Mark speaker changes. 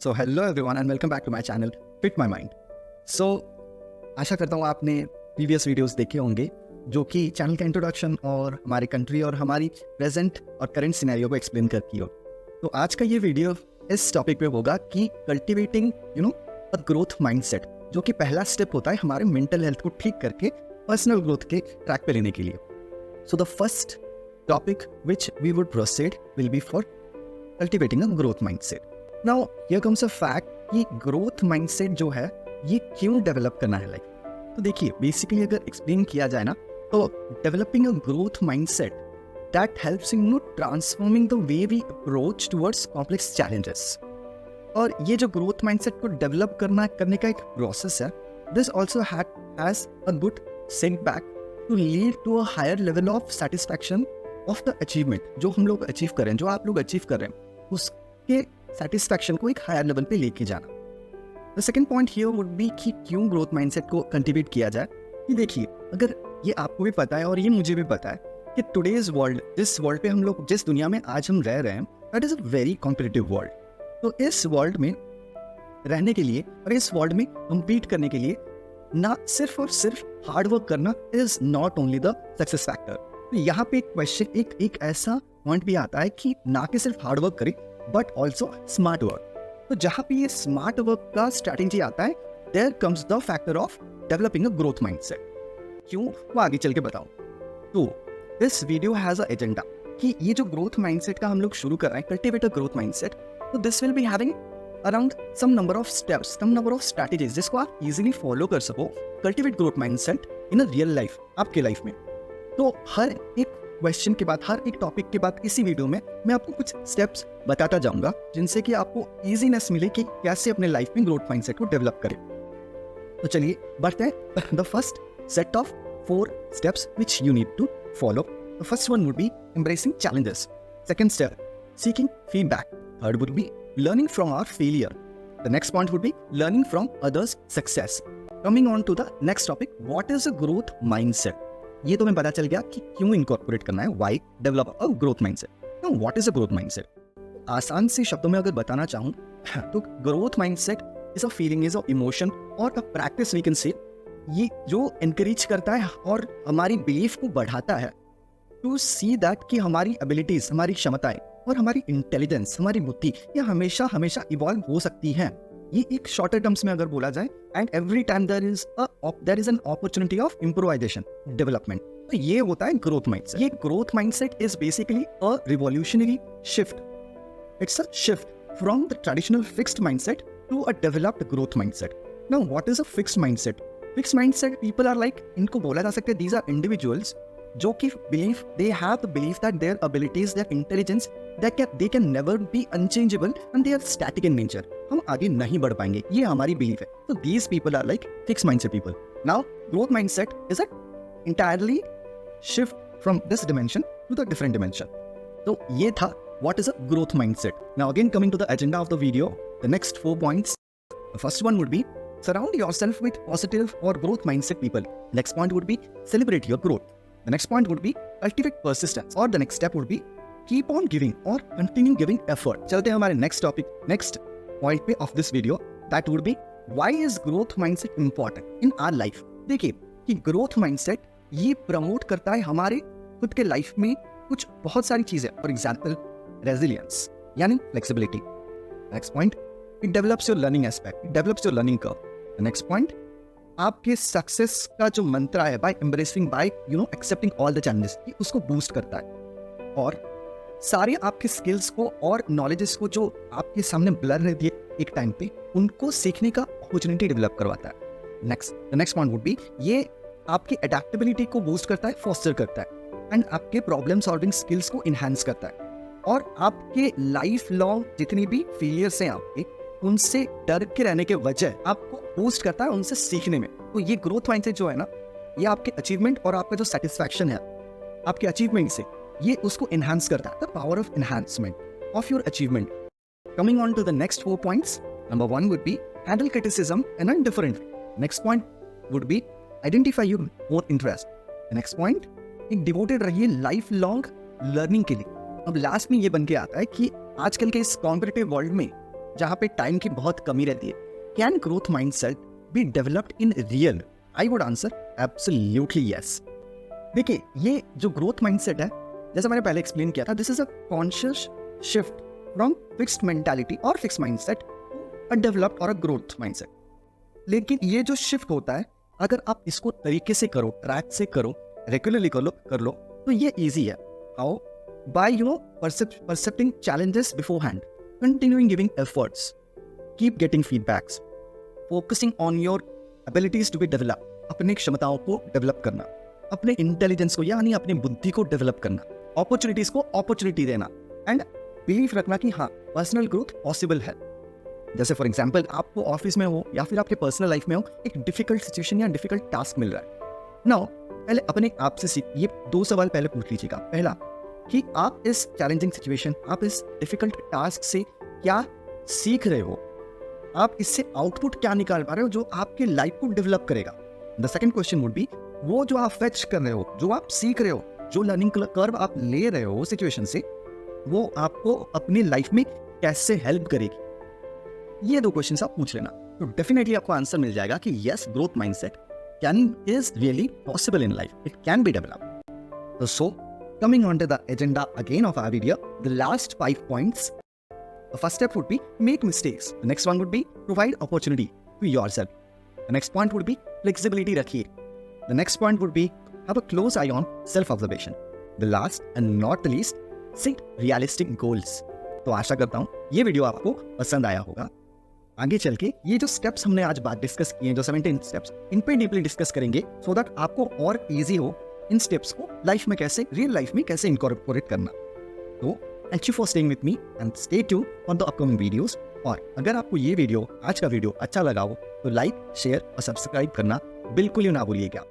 Speaker 1: So hello everyone and welcome back to my channel fit my mind. So आशा करता हूँ आपने previous videos देखे होंगे जो कि चैनल का इंट्रोडक्शन और हमारी कंट्री और हमारी प्रेजेंट और करंट सिनेरियो को एक्सप्लेन करती हो। तो आज का ये वीडियो इस टॉपिक पे होगा कि कल्टिवेटिंग अ ग्रोथ माइंडसेट, जो कि पहला स्टेप होता है हमारे मेंटल हेल्थ को ठीक करके पर्सनल ग्रोथ के ट्रैक पे लेने के लिए। So the first topic which we would proceed will be for cultivating a growth mindset. Now here comes a fact कि ग्रोथ माइंडसेट जो है ये क्यों डेवलप करना है। तो देखिए, बेसिकली अगर एक्सप्लेन किया जाए ना, तो developing a growth mindset that helps in transforming the way we approach towards complex challenges. और ये जो ग्रोथ माइंडसेट को डेवलप करने का एक प्रोसेस है, this also has a good setback to lead to a higher level of satisfaction of the achievement. जो हम लोग अचीव कर रहे हैं, जो आप लोग अचीव कर रहे हैं, उसके सेटिस्फैक्शन को एक हायर लेवल पे लेके जाना। The second point here would be कि क्यों ग्रोथ माइंडसेट को कल्टिवेट किया जाए। कि देखिए, अगर ये आपको भी पता है और ये मुझे भी पता है कि टुडेज वर्ल्ड, जिस वर्ल्ड पे हम लोग, जिस दुनिया में आज हम रह रहे हैं, that is a very competitive world. तो इस वर्ल्ड में रहने के लिए और इस वर्ल्ड में कम्पीट करने के लिए ना सिर्फ और सिर्फ हार्ड वर्क करना is not only the success factor. तो यहाँ पे एक क्वेश्चन, एक ऐसा पॉइंट भी आता है कि ना कि सिर्फ हार्ड वर्क करें बट ऑल्सो स्मार्ट वर्क। तो जहाँ पे ये स्मार्ट वर्क का स्ट्रैटेजी आता है, there comes the factor of developing a growth mindset. क्यों, वो आगे चल के बताऊं। तो this video has a agenda कि ये जो ग्रोथ माइंडसेट का हम लोग शुरू कर रहे हैं, कल्टिवेट अ ग्रोथ माइंडसेट, तो this will be having around some number of steps, some number of strategies जिसको आप इजीली फॉलो कर सको। Cultivate growth mindset in a real life, आपके लाइफ में। तो हर एक क्वेश्चन के बाद, हर एक टॉपिक के बाद इसी वीडियो में मैं आपको कुछ स्टेप्स बताता जाऊंगा जिनसे कि आपको इजीनेस मिले कि कैसे अपने लाइफ में ग्रोथ माइंडसेट को डेवलप करें। तो चलिए बढ़ते हैं। The first set of 4 steps which you need to follow. The first one would be embracing challenges. Second step, seeking feedback. Third would be learning from our failure. The next point would be learning from others' success. Coming on to the next topic, what is a growth mindset? ये तो मैं पता चल गया कि क्यों incorporate करना है, why develop a growth mindset. Now what is a growth mindset? आसान से शब्दों में अगर बताना चाहूँ तो growth mindset is a feeling, is a emotion और a practice we can say, ये जो encourage करता है और हमारी बिलीफ को बढ़ाता है टू सी दैट कि हमारी एबिलिटीज, हमारी क्षमताएं और हमारी इंटेलिजेंस, हमारी बुद्धि, ये हमेशा हमेशा इवॉल्व हो सकती हैं। ये एक शॉर्टर टर्म्स में अगर बोला जाए, and every time there is an opportunity of improvisation, development. तो ये होता है ग्रोथ माइंडसेट। ये growth mindset is basically a revolutionary shift. It's a shift from the traditional fixed mindset to a developed growth mindset. Now what is a fixed mindset? Fixed mindset people are like, इनको बोला जा सकता है these are individuals जो कि believe, they have the belief that their abilities, their intelligence, they can never be unchangeable and they are static in nature. हम आगे नहीं बढ़ पाएंगे, ये हमारी बिलीफ है। तो these people are like fixed mindset people. Now growth mindset is a entirely shift from this dimension to the different dimension. तो ये था what is a growth mindset. Now again coming to the agenda of the video, the next 4 points. The first one would be surround yourself with positive or growth mindset people. Next point would be celebrate your growth. The next point would be cultivate persistence. Or the next step would be keep on giving or continue giving effort. चलते हैं हमारे next topic, next point पे of this video. That would be why is growth mindset important in our life. देखिए कि growth mindset ये promote करता है हमारे खुद के लाइफ में कुछ बहुत सारी चीजें। फॉर एग्जाम्पल रेजिलियंस, यानी flexibility. Next point, it develops your learning aspect, it develops your learning curve. Next point, आपके सक्सेस का जो मंत्र है, by embracing, by accepting all the challenges, ये उसको बूस्ट करता है। और सारे आपके स्किल्स को और नॉलेजेस को जो आपके सामने ब्लर रहती है एक टाइम पे, उनको सीखने का अपॉर्चुनिटी डेवलप करवाता है। The next point would be, ये आपकी अडेप्टेबिलिटी को बूस्ट करता है, फोस्टर करता है, एंड आपके प्रॉब्लम सॉल्विंग स्किल्स को इनहेंस करता है। और आपके लाइफ लॉन्ग जितनी भी फेलियर्स हैं आपके, उनसे डर के रहने के वजह आपको बूस्ट करता है उनसे सीखने में। तो ये ग्रोथ माइंडसेट जो है ना, ये आपके अचीवमेंट और आपका जो सेटिस्फैक्शन है आपके अचीवमेंट से, ये उसको इनहेंस करता है। The power of enhancement of your achievement. Coming on to the next 4 points. Number 1 would be handle criticism in a different way. Next point would be identify your own interest. The next point, एक devoted रहिए life long learning के लिए। अब last में ये बन के आता है कि आजकल के इस कॉम्पिटिटिव वर्ल्ड में जहाँ पे टाइम की बहुत कमी रहती है, can growth mindset be developed in real? I would answer absolutely yes. देखिए, ये जो ग्रोथ माइंडसेट है, जैसा मैंने पहले एक्सप्लेन किया था, this is a conscious shift from fixed mentality और फिक्स्ड माइंडसेट अ डेवलप्ड और अ ग्रोथ माइंडसेट। लेकिन ये जो शिफ्ट होता है, अगर आप इसको तरीके से करो, ट्रैक से करो, रेगुलरली कर लो तो ये इजी है। How? By percepting challenges beforehand, continuing giving efforts, keep getting feedbacks, focusing on your abilities to be developed, अपनी क्षमताओं को डेवलप करना, अपने इंटेलिजेंस को यानी अपनी बुद्धि को डेवलप करना, अपॉर्चुनिटीज को अपॉर्चुनिटी देना, एंड बिलीफ रखना कि हाँ, पर्सनल ग्रोथ पॉसिबल है। जैसे फॉर एग्जाम्पल, आपको ऑफिस में हो या फिर आपके पर्सनल लाइफ में हो, एक डिफिकल्ट सिचुएशन या डिफिकल्ट टास्क मिल रहा है। नाउ पहले अपने आप से ये 2 सवाल पहले पूछ लीजिएगा। पहला, कि आप इस चैलेंजिंग सिचुएशन, आप इस डिफिकल्ट टास्क से क्या सीख रहे हो, आप इससे आउटपुट क्या निकाल पा रहे हो जो आपके लाइफ को डेवलप करेगा। The second question would be, वो जो आप फेच कर रहे हो, जो आप सीख रहे हो, जो लर्निंग कर्व आप ले रहे हो सिचुएशन से, वो आपको अपनी लाइफ में कैसे हेल्प करेगी। ये 2 क्वेश्चंस आप पूछ लेना, तो डेफिनेटली आपको आंसर मिल जाएगा कि yes, growth mindset is really possible in life. It can be developed. So, coming on to the agenda again of our video, the last 5 points. The first step would be make mistakes. The next one would be provide opportunity to yourself. The next point would be flexibility rakhiye. The next point would be have a close eye on self-observation. The last and not the least, set realistic goals. तो आशा करता हूँ ये video आपको पसंद आया होगा। आगे चल के ये जो स्टेप्स हमने आज बात डिस्कस किए हैं, जो 17 स्टेप्स, इन पे डीपली डिस्कस करेंगे सो दैट आपको और इजी हो इन स्टेप्स को लाइफ में कैसे, रियल लाइफ में कैसे इनकॉर्पोरेट करना। तो thank you for staying with me and stay tuned for the upcoming videos. और अगर आपको ये वीडियो, आज का वीडियो अच्छा लगा हो तो लाइक, शेयर और सब्सक्राइब करना बिल्कुल ही ना भूलिएगा।